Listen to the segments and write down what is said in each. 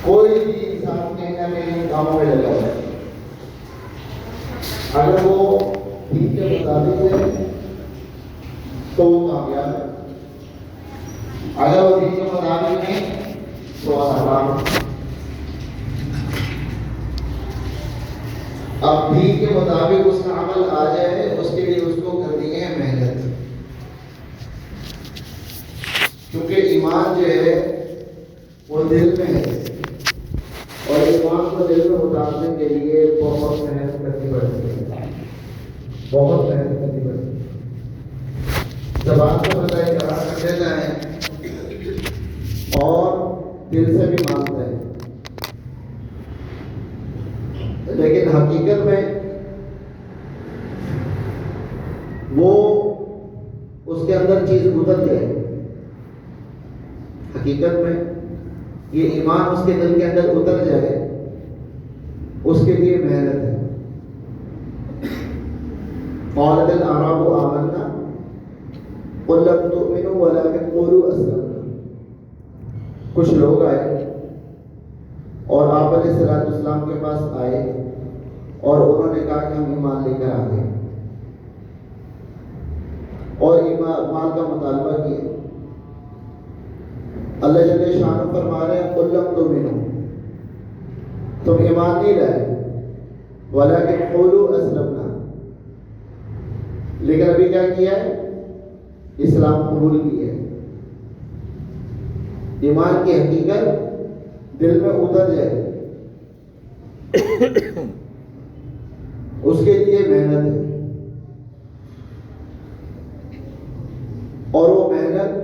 کوئی بھی انسان کہیں نہ کہیں کاموں میں لگا ہے، اگر وہ دین کے مطابق ہے تو وہ کامیاب ہے، اگر وہ دین کے مطابق نہیں تو حرام ہے۔ اب دین کے مطابق اس کا عمل آ جائے، اس کے لیے اس کو کرنی ہے محنت، کیونکہ ایمان جو ہے وہ دل میں ہے، اور ایمان کو دل میں اتارنے کے لیے بہت محنت کرنی پڑتی ہے، بہت محنت کرنی پڑتی ہے۔ زبان سے پتہ ہے کہ کر دیتا ہے اور دل سے بھی مانتا ہے، لیکن حقیقت میں وہ اس کے اندر چیز اتر جائے، حقیقت میں یہ ایمان اس کے دل کے اندر اتر جائے، اس کے لیے محنت ہے۔ قالت الاعراب آمنا قل لم تؤمنوا ولكن قولوا اسلمنا۔ کچھ لوگ آئے اور آپ علیہ الصلوۃ والسلام کے پاس آئے اور انہوں نے کہا کہ ہم ایمان لے کر آ گئے، اور ایمان کا مطالبہ کیا۔ اللہ جل شانہ فرما رہے ہیں قل لم تؤمنوا، تم ایمان نہیں لائے، ولكن قولوا اسلمنا، لیکن ابھی کیا کیا ہے؟ اسلام قبول کیا ہے۔ ایمان کی حقیقت دل میں اتر جائے، اس کے لیے محنت ہے، اور وہ محنت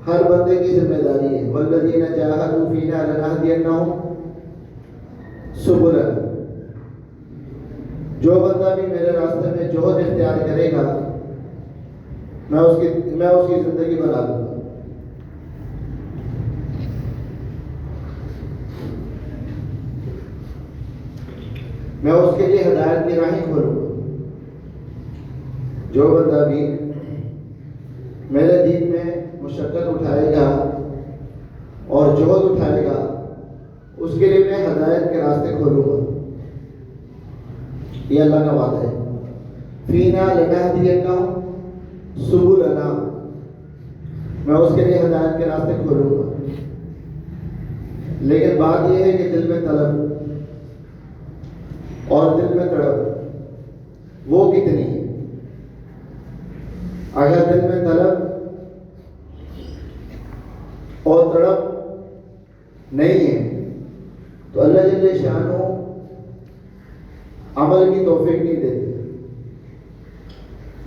ہر بندے کی ذمہ داری ہے۔ والذین جاہدوا فینا لنہدینہم سبلنا، جو بندہ بھی میرے راستے میں جہد اختیار کرے گا میں اس کی زندگی بنا دوں گا۔ میں اس کے لیے ہدایت کی راہیں کھولوں گا۔ جو بندہ بھی میرے دین میں مشقت اٹھائے گا اور جہد اٹھائے گا، اس کے لیے میں ہدایت کے راستے کھولوں گا۔ یہ اللہ کا وعدہ ہے۔ فینا لنہدینہم سبلنا، میں اس کے لیے ہدایت کے راستے کھولوں گا، لیکن بات یہ ہے کہ دل میں طلب اور دل میں تڑپ وہ کتنی ہے۔ اگر دل میں طلب اور تڑپ نہیں ہے تو اللہ جل شانہ عمل کی توفیق نہیں دیتے۔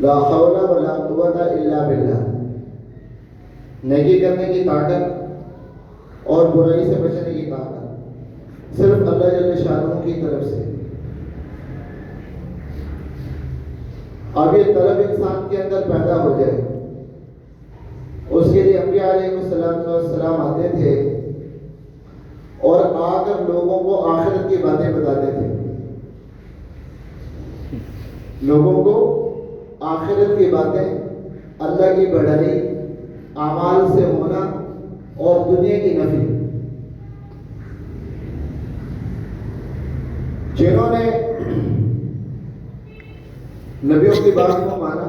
لا حول ولا قوت الا باللہ، نیکی کرنے کی طاقت اور برائی سے بچنے کی طاقت صرف اللہ جل شانہ کی طرف سے۔ اب یہ طلب انسان کے اندر پیدا ہو جائے، اس کے لیے انبیاء علیہ السلام آتے تھے اور آ کر لوگوں کو آخرت کی باتیں بتاتے تھے، لوگوں کو آخرت کی باتیں، اللہ کی بڑائی، اعمال سے ہونا اور دنیا کی نفی۔ جنہوں نے نبیوں کی بات کو مانا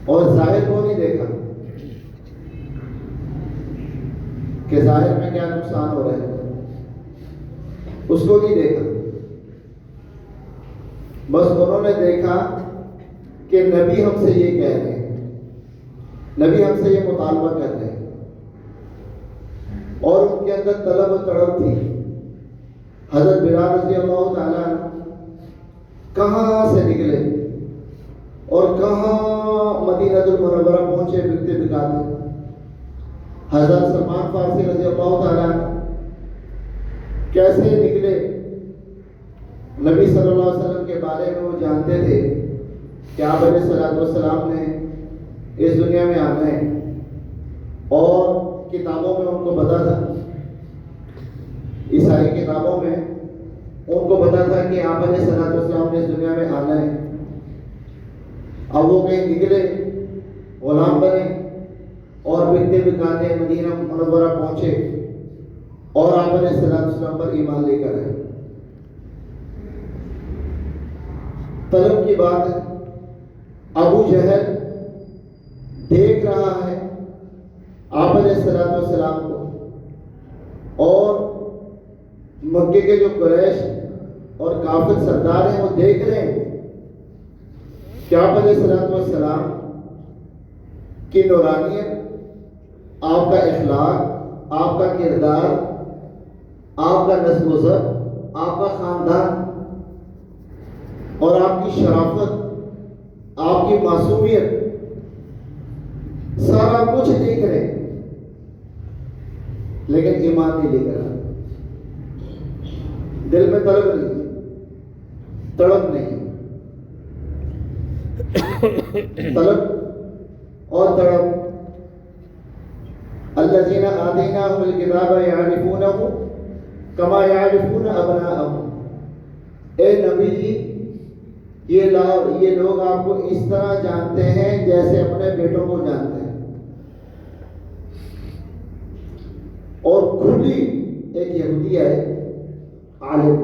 اور ظاہر کو نہیں دیکھا کہ ظاہر میں کیا نقصان ہو رہا ہے، اس کو نہیں دیکھا، بس انہوں نے دیکھا کہ نبی ہم سے یہ کہہ رہے ہیں، نبی ہم سے یہ مطالبہ کر رہے ہیں، اور ان کے اندر طلب و تڑپ تھی۔ حضرت بلال رضی اللہ تعالیٰ عنہ کہاں سے نکلے اور کہاں مدینہ المنورہ پہنچے بکتے بکاتے۔ حضرت سلمان فارسی رضی اللہ تعالیٰ عنہ کیسے نکلے؟ نبی صلی اللہ علیہ وسلم کے بارے میں وہ جانتے تھے کہ آپ علیہ الصلوۃ والسلام نے اس دنیا میں آنا ہے، اور کتابوں میں ان کو پتا تھا، عیسائی کتابوں میں ان کو پتا تھا کہ آپ علیہ الصلوۃ والسلام نے اس دنیا میں آنا ہے۔ اب وہ کہیں نکلے، غلام بنے اور بکتے بکاتے مدینہ منورہ پہنچے، اور آپ علیہ السلام پر ایمان لے کر آئے. طلب کی بات ہے. ابو جہل دیکھ رہا ہے آپ علیہ السلام کو، اور مکے کے جو قریش اور کافر سردار ہیں وہ دیکھ رہے ہیں کہ آپ علیہ السلام کی نورانیت، آپ کا اخلاق، آپ کا کردار، آپ کا نسب و ضبط، آپ کا خاندان اور آپ کی شرافت، آپ کی معصومیت، سارا کچھ دیکھ رہے ہیں، لیکن ایمان نہیں لے کر آئے. دل میں طلب نہیں، تڑپ نہیں. طلب اور تڑپ. الذین آتیناہم الکتاب یعرفونہ کما یعرفون ابناءہم. اے نبی جی، یہ لوگ آپ کو اس طرح جانتے ہیں جیسے اپنے بیٹوں کو جانتے ہیں. اور کھلی ایک یہودی ہے عالم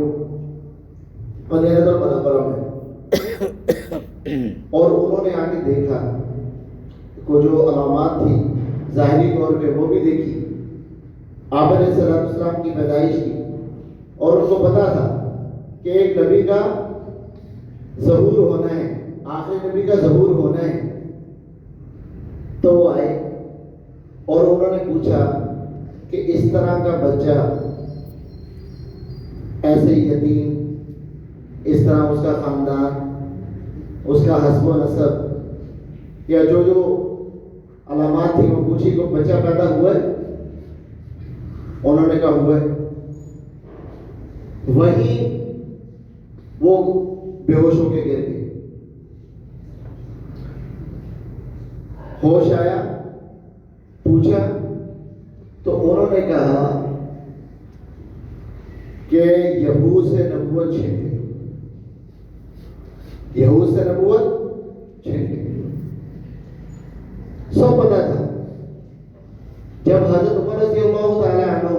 مدینہ المنورہ میں، اور انہوں نے آ کے دیکھا کو جو علامات تھی ظاہری طور پہ وہ بھی دیکھی، آپ علیہ السلام کی پیدائش کی، اور ان کو پتا تھا کہ ایک نبی کا ظہور ہونا ہے، آخری نبی کا ظہور ہونا ہے. تو وہ آئے اور انہوں نے پوچھا کہ اس طرح کا بچہ، ایسے یتیم، اس طرح اس کا خاندان، اس کا حسب و نسب، یا جو علامات تھی وہ پوچھی کو بچہ پیدا ہوا ہے؟ انہوں نے کہا ہوا ہے. وہیں وہ بے ہوش ہو کے گر گئے. ہوش آیا، پوچھا تو انہوں نے کہا کہ یہود سے نبوت چھن گئی، یہود سے نبوت چھن گئی. سب پتا تھا. جب حضرت عمر رضی اللہ تعالی عنہ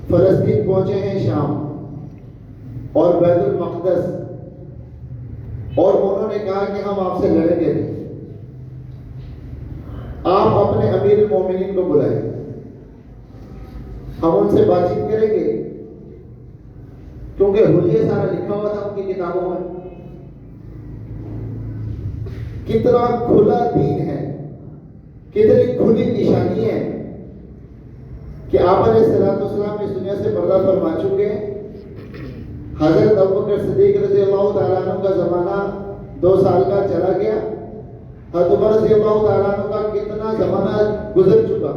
فلسطین پہنچے ہیں، شام اور بیت المقدس، اور انہوں نے کہا کہ ہم آپ سے لڑیں گے نہیں، آپ اپنے امیر المومنین کو بلائیں، ہم ان سے بات چیت کریں گے، کیونکہ حلیہ سارا لکھا ہوا تھا ان کی کتابوں میں. کتنا کھلا دین ہے، کتنی کھلی نشانی ہے کہ آپ علیہ السلام اس دنیا سے پردہ فرما چکے ہیں. حضرت ابوبکر صدیق رضی اللہ تعالیٰ عنہ کا زمانہ 2 سال کا چلا گیا. حضرت عمر رضی اللہ تعالیٰ عنہ کا کتنا زمانہ گزر چکا،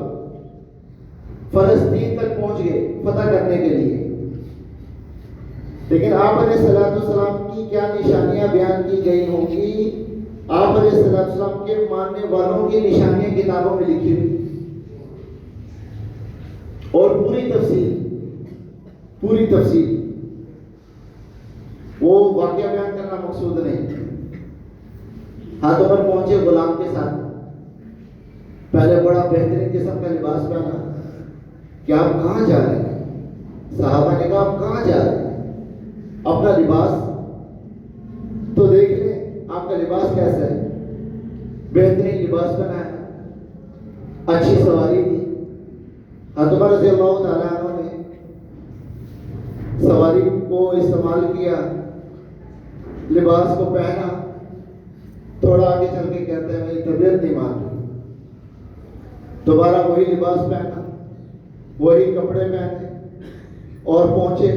فلسطین تک پہنچ گئے فتح کرنے کے لیے. لیکن آپ علیہ السلام کی کیا نشانیاں بیان کی گئی ہوں گی، آپ علیہ السلام کے ماننے والوں کی نشانیاں کتابوں میں لکھی ہوئی، اور پوری تفصیل. وہ واقعہ بیان کرنا مقصود نہیں. ہاتھوں پر پہنچے غلام کے ساتھ، پہلے بڑا بہترین قسم کا لباس پہنا کہ آپ کہاں جا رہے ہیں؟ صحابہ نے کہا آپ کہاں جا رہے ہیں؟ اپنا لباس تو دیکھ لیں، آپ کا لباس کیسا ہے؟ بہترین لباس پہنا ہے، اچھی سواری دی. حضرت عمر رضی اللہ تعالیٰ عنہ نے سواری کو استعمال کیا، لباس کو پہنا. تھوڑا آگے چل کے کہتے ہیں میری طبیعت نہیں مان رہی، دوبارہ وہی لباس پہنا، وہی کپڑے پہنے اور پہنچے.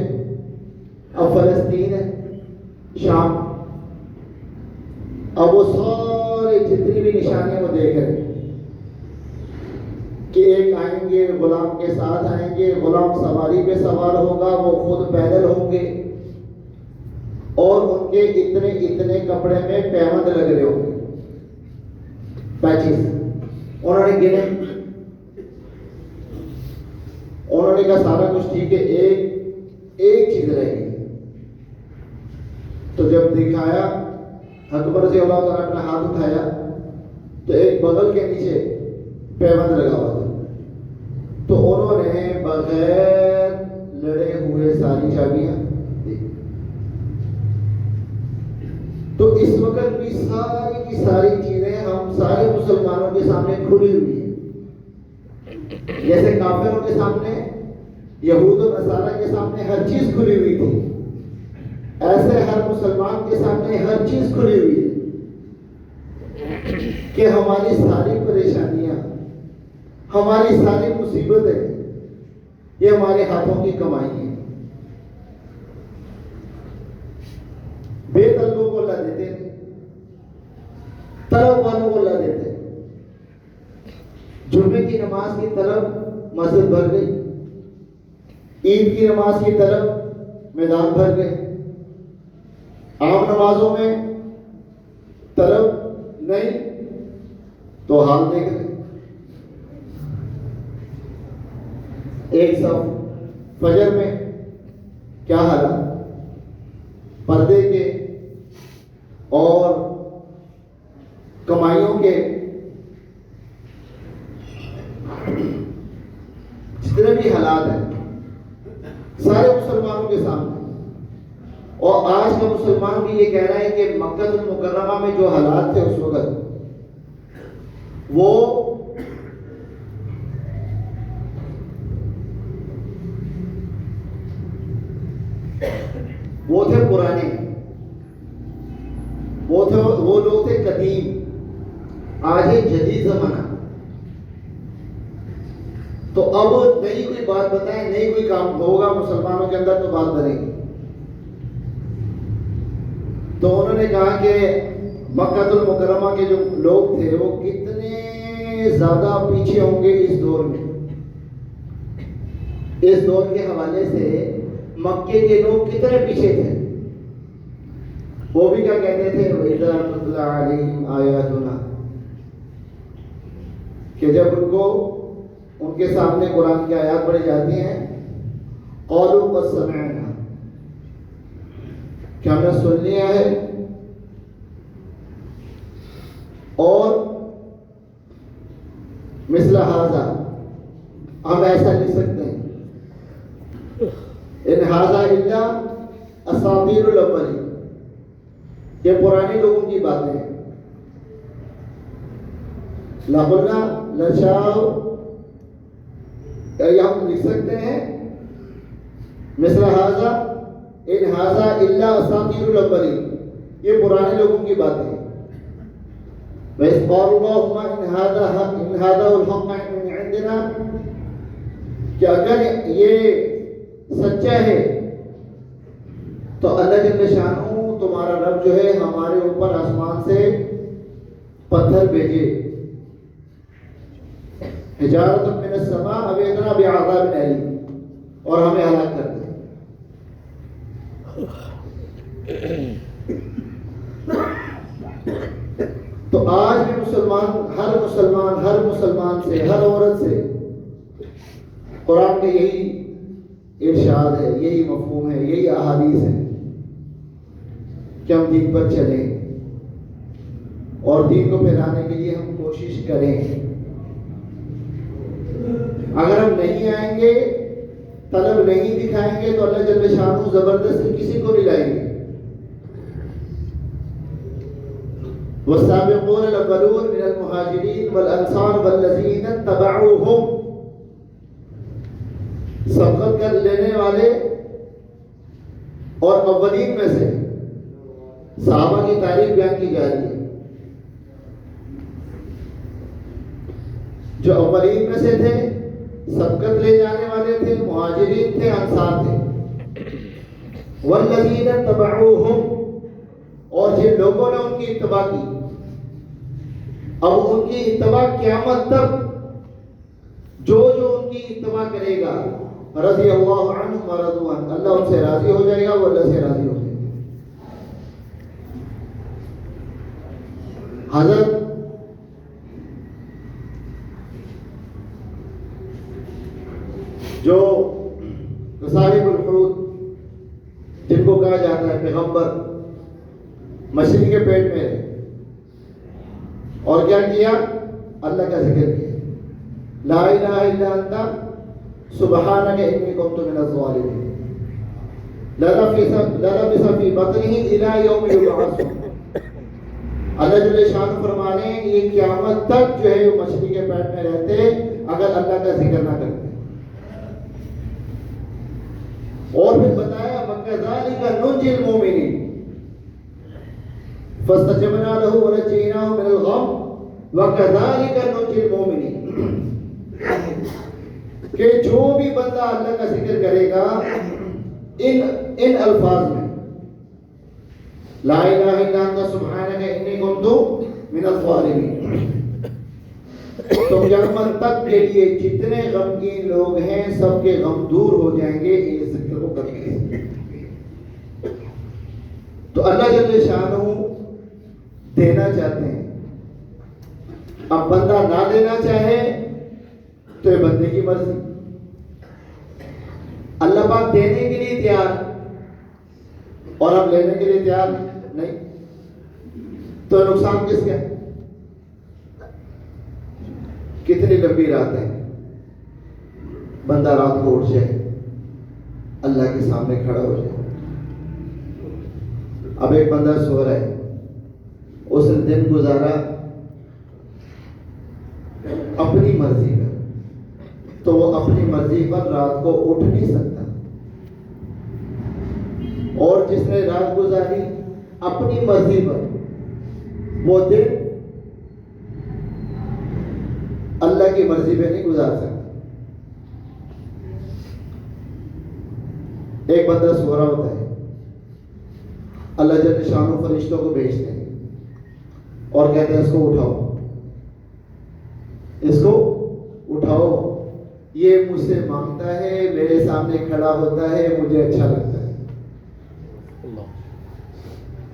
اب فلسطین ہے، شام. اب وہ سارے جتنی بھی نشانیاں وہ دیکھ رہے کہ ایک آئیں گے، غلام کے ساتھ آئیں گے، غلام سواری پہ سوار ہوگا، وہ خود پیدل ہوں گے، اور ان کے اتنے کپڑے میں پیوند لگ رہے ہوں گے، پیچز. انہوں نے گنے، انہوں نے کہا سارا کچھ ٹھیک ہے، ایک چیز رہ گئی. تو جب دکھایا، حضرت عمر رضی اللہ تعالیٰ نے اپنا ہاتھ اٹھایا تو ایک بغل کے نیچے پیوند لگا ہوا تھا. تو انہوں کی ساری چیزیں ہم سارے مسلمانوں کے سامنے کھلی ہوئی ہیں. جیسے کافروں کے سامنے، یہود و نصارہ کے سامنے ہر چیز کھلی ہوئی تھی، ایسے ہر مسلمان کے سامنے ہر چیز کھلی ہوئی ہے کہ ہماری ساری پریشانیاں، ہماری ساری مصیبتیں یہ ہمارے ہاتھوں کی کمائی ہے. بے طلبوں کو اللہ دیتے ہیں، طلب والوں کو اللہ دیتے ہیں. جمعے کی نماز کی طلب مسجد بھر گئی، عید کی نماز کی طلب میدان بھر گئے. عام نمازوں میں طلب نہیں تو حال دیکھ لیں. ایک صف فجر میں کیا حالات، پردے کے اور کمائیوں کے جتنے بھی حالات ہیں سارے مسلمانوں کے سامنے. اور آج کا مسلمان بھی یہ کہہ رہا ہے کہ مکہ المکرمہ میں جو حالات تھے اس وقت وہ تھے پرانے، وہ لوگ تھے قدیم. آج ہے جدید زمانہ، تو اب نئی کوئی بات بتائیں، نئی کوئی کام ہوگا مسلمانوں کے اندر تو بات بنے گی. تو انہوں نے کہا کہ مکہ المکرمہ کے جو لوگ تھے وہ کتنے زیادہ پیچھے ہوں گے اس دور میں. اس دور کے حوالے سے مکے کے لوگ کتنے پیچھے تھے. وہ بھی کیا کہتے تھے، وَإِذَا تُتْلَىٰ عَلَيْهِمْ آيَاتُنَا، کہ جب ان کے سامنے قرآن کی آیات پڑھی جاتی ہیں، قَالُوا قَدْ سَمِعْنَا، کہ ہم نے سن لیا ہے. اور مثل ھذا، ہم ایسا لکھ سکتے ہیں، ان ھذا الا اساطیر الاولین، یہ پرانے لوگوں کی باتیں ہیں. لَقُلْنَا نَشَاءُ، یہ ہم لکھ سکتے ہیں مثل ھذا ان ھذا الا اساطیر الاولین، یہ پرانے لوگوں کی باتیں ہیں. وَإِذْ قَالُوا اللَّهُمَّ إِنْ هَذَا هُوَ الْحَقُّ مِنْ عِنْدِنَا، کہ اگر یہ سچا ہے تو اللہ جل شانہ تمہارا رب جو ہے ہمارے اوپر آسمان سے پتھر بھیجے، حجارۃ من السماء او ائتنا بعذاب الیم، اور ہمیں ہلاک کر دے. تو آج بھی ہر مسلمان سے، ہر عورت سے قرآن کا یہی ارشاد ہے، یہی مفہوم ہے، یہی احادیث ہے کہ ہم دین پر چلیں اور دین کو پھیلانے کے لیے ہم کوشش کریں. اگر ہم نہیں آئیں گے، طلب نہیں دکھائیں گے تو اللہ جل شانہ زبردستی کسی کو نہیں لائیں گے. والسابقون الاولون من المہاجرین والانصار والذین اتبعوہم، سبقت کر لینے والے اور اولین میں سے صحابہ کی تعریف بیان کی جا رہی ہے. جو اولین میں سے تھے، سبقت لے جانے والے تھے، مہاجرین تھے، انصار تھے. والذین اتبعوہم، اور جن لوگوں نے ان کی اتباع کی. اب ان کی اتباع قیامت تک جو ان کی اتباع کرے گا، رضی اللہ عنہ ورضوا عنہ، اللہ ان سے راضی ہو جائے گا، وہ اللہ سے راضی ہو جائے گا. حضرت جو صاحب الحوت جن کو کہا جاتا ہے پیغمبر، مچھلی کے پیٹ میں اور کیا کیا؟ اللہ کا ذکر کیا، لا الہ الا انت سبحانک انی کنت من الظالمین، للبث فی بطنہ الی یوم یبعثون. اللہ جل شان فرمانے یہ قیامت تک جو ہے وہ مچھلی کے پیٹ میں رہتے اگر اللہ کا ذکر نہ کرتے. اور پھر بتایا وَكَذَلِكَ نُنْجِي الْمُؤْمِنِينَ فَاسْتَجَبْنَا لَهُ وَنَجَّيْنَاهُ مِنَ الْغَمِّ وَكَذَلِكَ نُنْجِي الْمُؤْمِنِينَ. کہ جو بھی بندہ اللہ کا ذکر کرے گا ان الفاظ میں لا الہ الا انت سبحانک انی کنت من الظالمین، تو قیامت تک کے لیے جتنے غمگین لوگ ہیں سب کے غم دور ہو جائیں گے اس ذکر کو کریں گے. تو اللہ جل شانہ دینا چاہتے ہیں. اب بندہ نہ دینا چاہے تو یہ بندے کی مرضی. اللہ پاک دینے کے لیے تیار اور ہم لینے کے لیے تیار نہیں، تو نقصان کس کا؟ کتنی لمبی رات ہے، بندہ رات کو اٹھ جائے اللہ کے سامنے کھڑا ہو جائے. اب ایک بندہ سو رہا ہے، اس نے دن گزارا اپنی مرضی کا، تو وہ اپنی مرضی پر رات کو اٹھ نہیں سکتا. اور جس نے رات گزاری اپنی مرضی پر، وہ دن اللہ کی مرضی پہ نہیں گزار سکتا. ایک بندہ سو رہا ہوتا ہے، اللہ جل شانہ فرشتوں کو بھیجتے ہیں اور کہتے ہیں اس کو اٹھاؤ، اس کو اٹھاؤ، یہ مجھ سے مانگتا ہے، میرے سامنے کھڑا ہوتا ہے، مجھے اچھا لگتا ہے.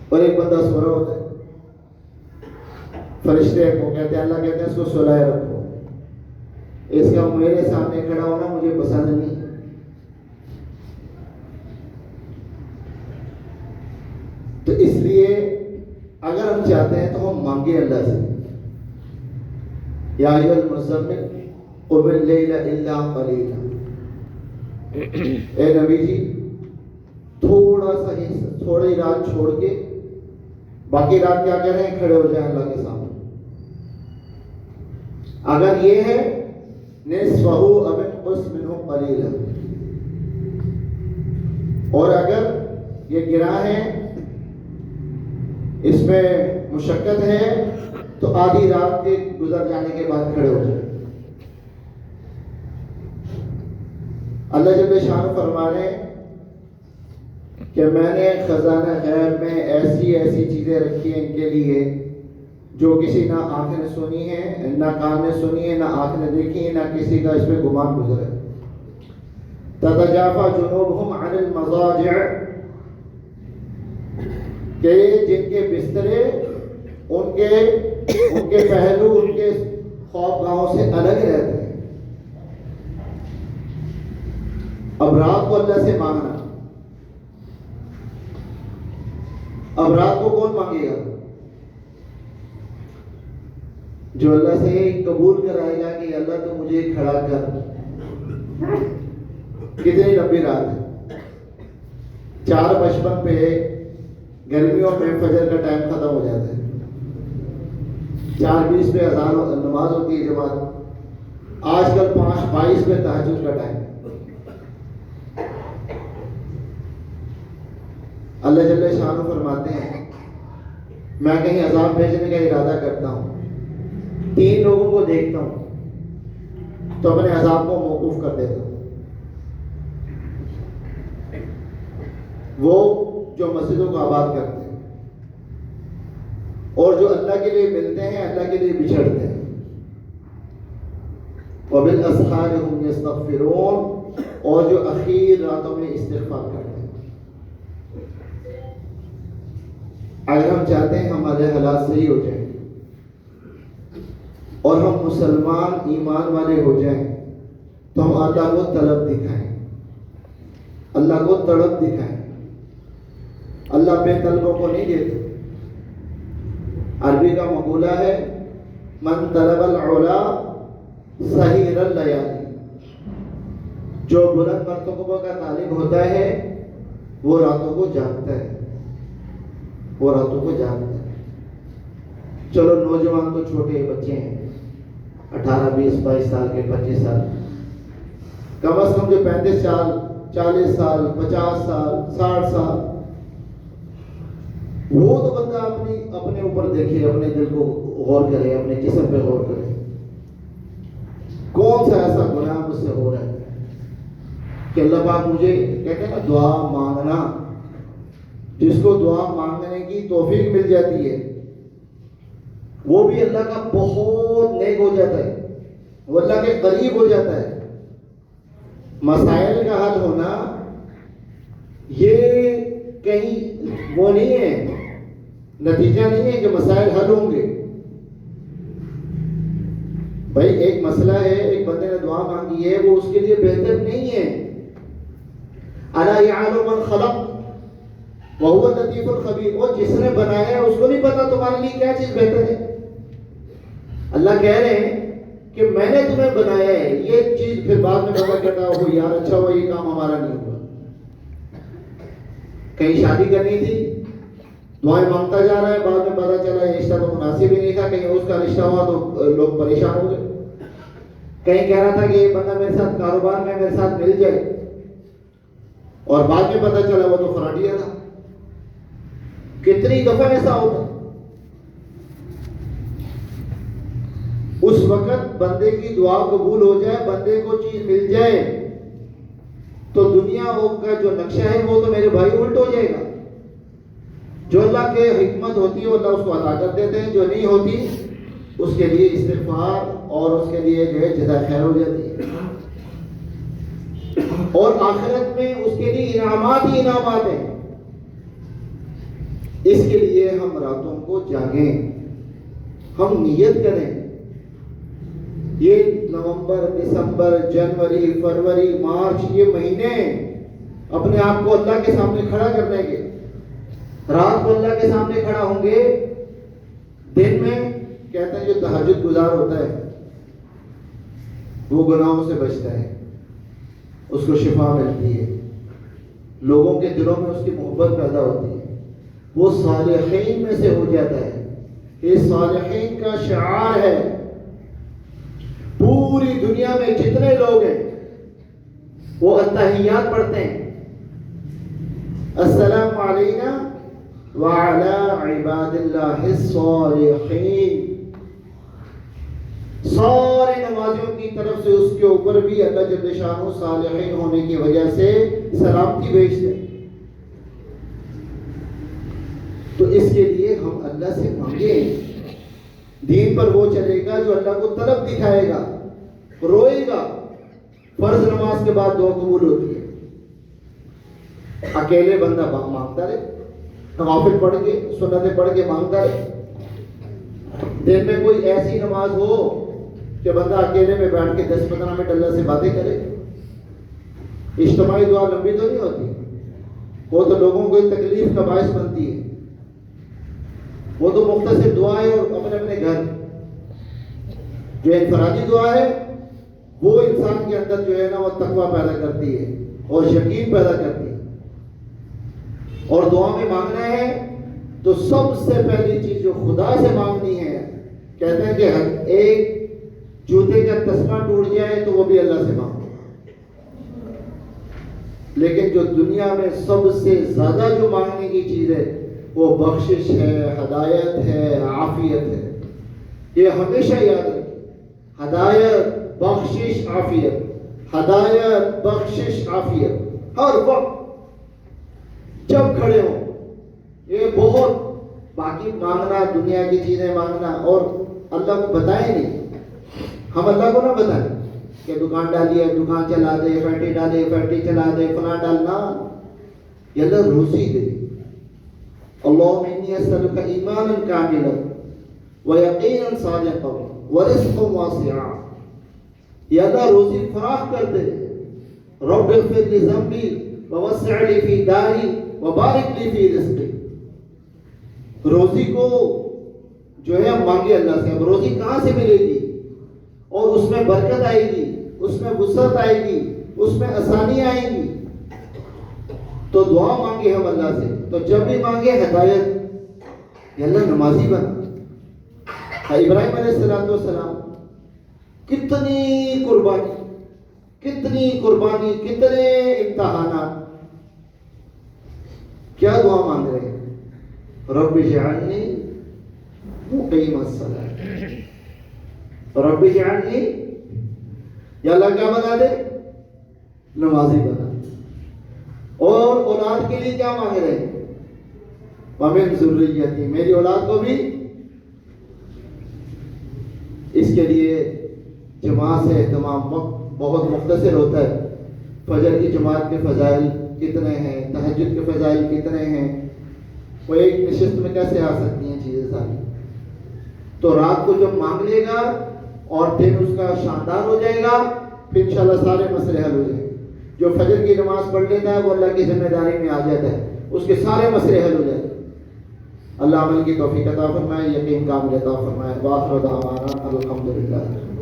اور ایک بندہ سو رہا ہوتا ہے، فرشتے کو کہتے ہیں، اللہ کہتے ہیں اس کو سلائے رکھو، اس کا میرے سامنے کھڑا ہونا مجھے پسند نہیں. تو اس لیے اگر ہم چاہتے ہیں تو ہم مانگے اللہ سے، یا ایھا المزمل قم اللیل الا قلیلا. اے نبی جی تھوڑی رات چھوڑ کے باقی رات کیا کر رہے ہیں؟ کھڑے ہو جائیں اللہ کے سامنے. اگر یہ ہے نصفہ او انقص منہ قلیلا، اور اگر یہ گراں ہے، اس میں مشقت ہے، تو آدھی رات کے گزر جانے کے بعد کھڑے ہو جائیں. اللہ جل شانہ فرما رہے ہیں کہ میں نے خزانہ غیب میں ایسی ایسی چیزیں رکھی ہیں ان کے لیے جو کسی نہ آنکھ نے سنی ہے، نہ کان نے سنی ہے، نہ آنکھ نے دیکھی ہے، نہ کسی کا اس میں گمان گزرا ہے. تتجافى جنوبهم عن المضاجع، کہ جن کے بسترے ان کے پہلو ان کے خواب گاہوں سے الگ رہتے ہیں. اب رات کو اللہ سے مانگنا، اب رات کو کون مانگے گا؟ جو اللہ سے قبول کرائے گا کہ اللہ تو مجھے کھڑا کر. کتنی لمبی رات ہے، 4:55 پہ گرمیوں میں فجر کا ٹائم ختم ہو جاتا ہے، 4:20 پہ اذان نماز ہوتی ہے جماعت، آج کل 5:22 پہ تہجد کا ٹائم. اللہ جل شانہ فرماتے ہیں میں کہیں عذاب بھیجنے کا ارادہ کرتا ہوں، 3 لوگوں کو دیکھتا ہوں تو اپنے عذاب کو موقوف کر دیتا ہوں. وہ جو مسجدوں کو آباد کرتے ہیں اور جو اللہ کے لیے ملتے ہیں، اللہ کے لیے بچھڑتے ہیں. وبالاسحار هم یستغفرون، اور جو اخیر راتوں میں استغفار کرتے ہیں. اگر ہم چاہتے ہیں ہمارے حالات صحیح ہو جائیں اور ہم مسلمان ایمان والے ہو جائیں، تو ہم اللہ کو طلب دکھائیں، اللہ کو طلب دکھائیں. اللہ بے طلبوں کو نہیں دیتے. عربی کا مقولہ ہے من طلب العلا سہیر اللیالی، جو بلند مرتبہ کا طالب ہوتا ہے وہ راتوں کو جاگتا ہے، وہ راتوں کو جاگتا ہے. چلو نوجوان تو چھوٹے بچے ہیں، 18 20 22 سال کے، 25 سال، کم از کم جو 35 سال 40 سال 50 سال 60 سال، وہ تو بندہ اپنے اوپر دیکھے، اپنے دل کو غور کرے، اپنے جسم پہ غور کرے، کون سا ایسا گناہ مجھ سے ہو رہا ہے کہ اللہ پاک مجھے، کہتے ہیں نا دعا مانگنا، جس کو دعا مانگنے کی توفیق مل جاتی ہے وہ بھی اللہ کا بہت نیک ہو جاتا ہے، وہ اللہ کے قریب ہو جاتا ہے۔ مسائل کا حل ہونا یہ کہیں وہ نہیں ہے، نتیجہ نہیں ہے کہ مسائل حل ہوں گے۔ بھائی ایک مسئلہ ہے، ایک بندے نے دعا مانگی ہے، وہ اس کے لیے بہتر نہیں ہے۔ الا یعلم من خلق وهو اللطیف الخبیر، وہ جس نے بنایا ہے اس کو نہیں پتا تمہارے لیے کیا چیز بہتر ہے۔ اللہ کہہ رہے ہیں کہ میں نے تمہیں بنایا ہے، یہ چیز پھر بعد میں پتا کرتا ہو یار اچھا ہوا یہ کام ہمارا نہیں ہوا۔ کہیں شادی کرنی تھی، دعائیں مانگتا جا رہا ہے، بعد میں پتا چلا یہ رشتہ تو مناسب ہی نہیں تھا، کہیں اس کا رشتہ ہوا تو لوگ پریشان ہو گئے۔ کہیں کہہ رہا تھا کہ یہ بندہ میرے ساتھ کاروبار میں میرے ساتھ مل جائے، اور بعد میں پتا چلا وہ تو فراڈیا تھا۔ کتنی دفعہ ایسا ہوتا؟ اس وقت بندے کی دعا قبول ہو جائے، بندے کو چیز مل جائے تو دنیا کا جو نقشہ ہے وہ تو میرے بھائی الٹ ہو جائے گا۔ جو اللہ کے حکمت ہوتی ہے وہ اللہ اس کو عطا کر دیتے ہیں، جو نہیں ہوتی اس کے لیے استغفار اور اس کے لیے جو ہے جزا خیر ہو جاتی ہے، اور آخرت میں اس کے لیے انعامات ہی انعامات ہیں۔ اس کے لیے ہم راتوں کو جاگیں، ہم نیت کریں۔ یہ نومبر دسمبر جنوری فروری مارچ یہ مہینے اپنے آپ کو اللہ کے سامنے کھڑا کرنے کے، رات کو اللہ کے سامنے کھڑا ہوں گے، دن میں کہتے ہیں جو تہجد گزار ہوتا ہے وہ گناہوں سے بچتا ہے، اس کو شفا ملتی ہے، لوگوں کے دلوں میں اس کی محبت پیدا ہوتی ہے، وہ صالحین میں سے ہو جاتا ہے۔ یہ صالحین کا شعار ہے۔ پوری دنیا میں جتنے لوگ ہیں وہ التحیات پڑھتے ہیں، السلام علینا وعلی عباد اللہ الصالحین۔ سارے نمازیوں کی طرف سے اس کے اوپر بھی اللہ جل شانہ صالحین ہونے کی وجہ سے سلامتی بھیجتے ہیں۔ تو اس کے لیے ہم اللہ سے مانگیں۔ دین پر وہ چلے گا جو اللہ کو طلب دکھائے گا، روئے گا۔ فرض نماز کے بعد دعا قبول ہوتی ہے، اکیلے بندہ مانگتا رہے، نوافل پڑھ کے سنتیں پڑھ کے مانگتا رہے۔ دن میں کوئی ایسی نماز ہو کہ بندہ اکیلے میں بیٹھ کے 10-15 منٹ اللہ سے باتیں کرے۔ اجتماعی دعا لمبی تو نہیں ہوتی، وہ تو لوگوں کو تکلیف کا باعث بنتی ہے، وہ تو مختصر دعا ہے، اور اپنے اپنے گھر۔ جو انفرادی دعا ہے وہ انسان کے اندر جو ہے نا وہ تقویٰ پیدا کرتی ہے اور یقین پیدا کرتی ہے۔ اور دعا میں مانگنا ہے تو سب سے پہلی چیز جو خدا سے مانگنی ہے، کہتے ہیں کہ ایک جوتے کا تسمہ ٹوٹ جائے تو وہ بھی اللہ سے مانگو، لیکن جو دنیا میں سب سے زیادہ جو مانگنے کی چیز ہے وہ بخشش ہے، ہدایت ہے، عافیت ہے۔ یہ ہمیشہ یاد رکھیں، ہدایت بخشش عافیت، ہدایت بخشش عافیت، ہر وقت جب کھڑے ہوں یہ بہت۔ باقی مانگنا دنیا کی چیزیں مانگنا اور اللہ کو بتائیں نہیں، ہم اللہ کو نہ بتائیں کہ دکان ڈالیے، دکان چلا دے، فیکٹری ڈالے، فیکٹری چلا دے، فلاں ڈالنا۔ یہ اللہ روزی دے۔ اللہم انی اسألک ایمانا کاملا ویقینا صادقا ورزقا واسعا۔ یا اللہ روزی فراخ کر دے، رب اغفر لی ذنبی ووسع لی فی داری وبارک لی فی رزقی۔ روزی کو جو ہے مانگے اللہ سے۔ اب روزی کہاں سے ملے گی؟ اور اس میں برکت آئے گی، اس میں وسعت آئے گی، اس میں آسانی آئے گی۔ تو دعا مانگے ہم اللہ سے، تو جب بھی مانگے ہدایت، یا اللہ نمازی بنا، ابراہیم علیہ السلام کتنی قربانی، کتنے امتحانات، کیا دعا مانگ رہے ہیں؟ رب اجعلنی مقیم الصلاۃ، رب اجعلنی، یا اللہ کیا بنا دے؟ نمازی بنا۔ اور اولاد کے لیے کیا مانگ رہے ہیں؟ ومن ذریتی، میری اولاد کو بھی۔ اس کے لیے جماعت سے اہتمام بہت مختصر ہوتا ہے۔ فجر کی جماعت کے فضائل کتنے ہیں، تہجد کے فضائل کتنے ہیں، وہ ایک نشست میں کیسے آ سکتی ہیں چیزیں ساری۔ تو رات کو جب مانگ لے گا اور دن اس کا شاندار ہو جائے گا، پھر انشاءاللہ سارے مسئلے حل ہو جائیں گے۔ جو فجر کی نماز پڑھ لیتا ہے وہ اللہ کی ذمہ داری میں آ جاتا ہے، اس کے سارے مسئلے حل ہو جاتے ہیں۔ اللہ عمل کی توفیق عطا فرمائے، یقین کامل عطا فرمائے۔ وآخر دعوانا الحمدللہ۔